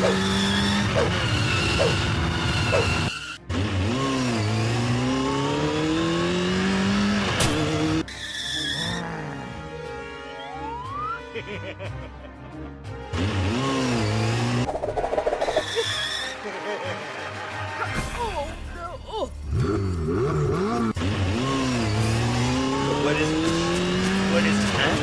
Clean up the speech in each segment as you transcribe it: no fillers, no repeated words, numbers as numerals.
What is that?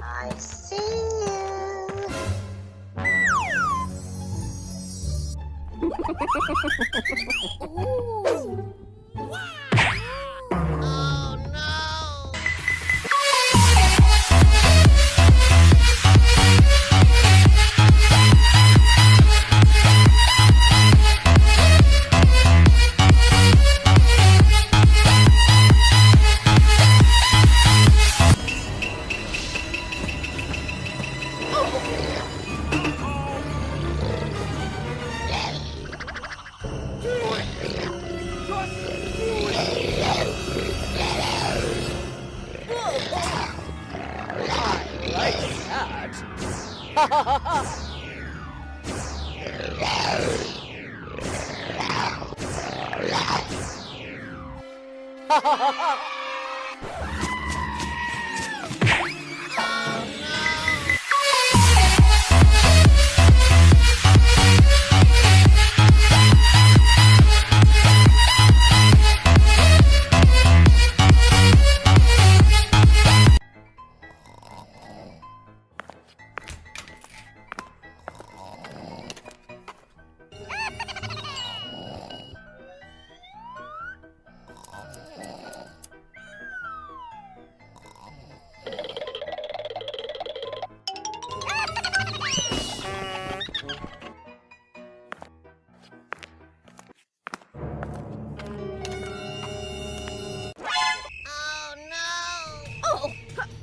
I see you. Ooh.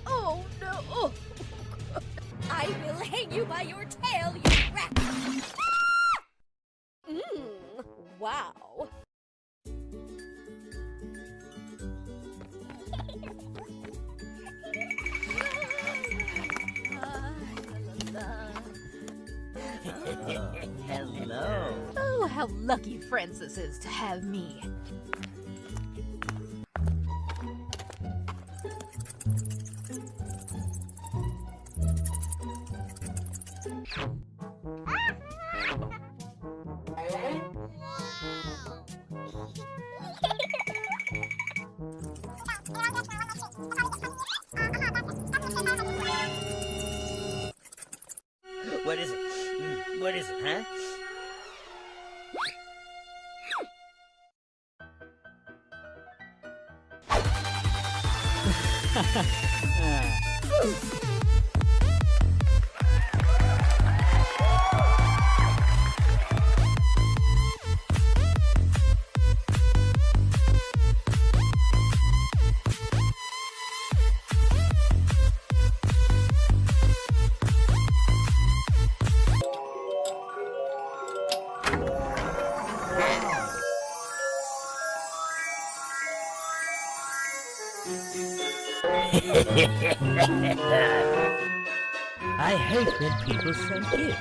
Oh no. I will hang you by your tail, you rat! Wow. Hello. Oh, how lucky Francis is to have me. What is it? What is it, huh? I hate when people send gifts.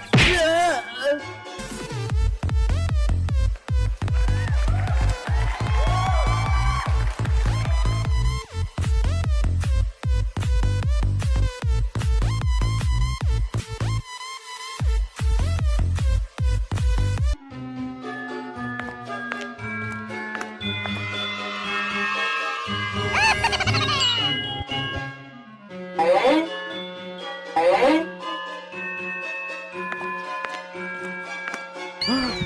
Okay.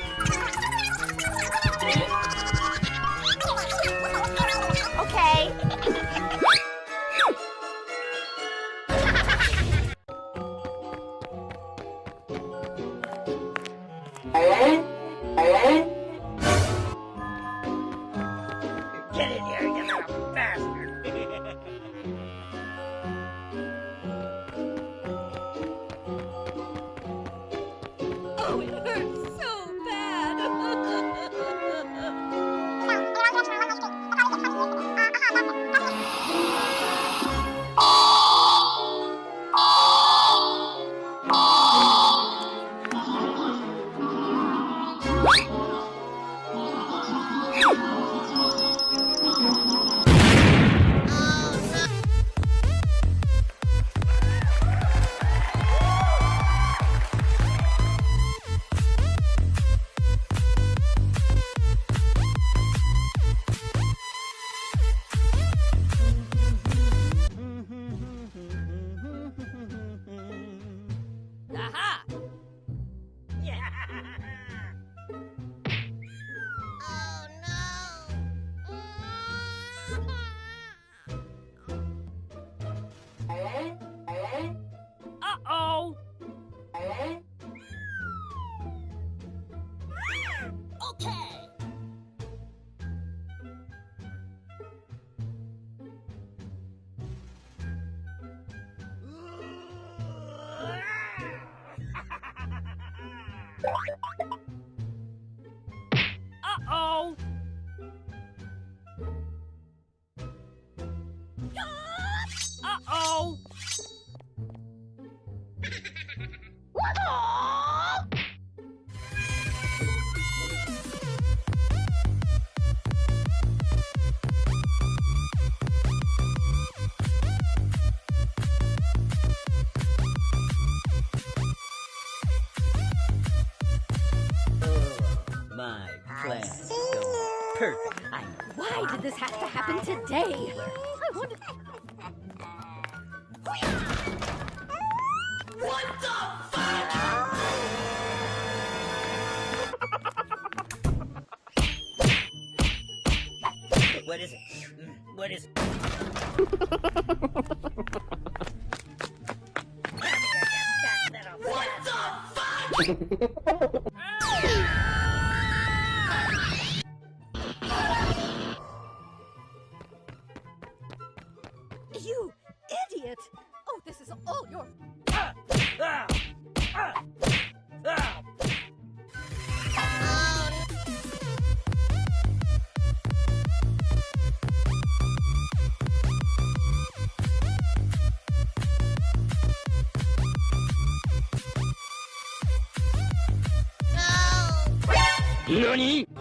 Get in here, you little bastard! Oh, it hurts so bad. Aha! Oh Uh-oh! Okay! Uh-oh! Uh-oh! My plan is going perfect. Why did this have to happen today? I wanted... What is it? What is it? You idiot! Oh, this is all your... Ah! Ah! Ah! Ah! no! NANI?!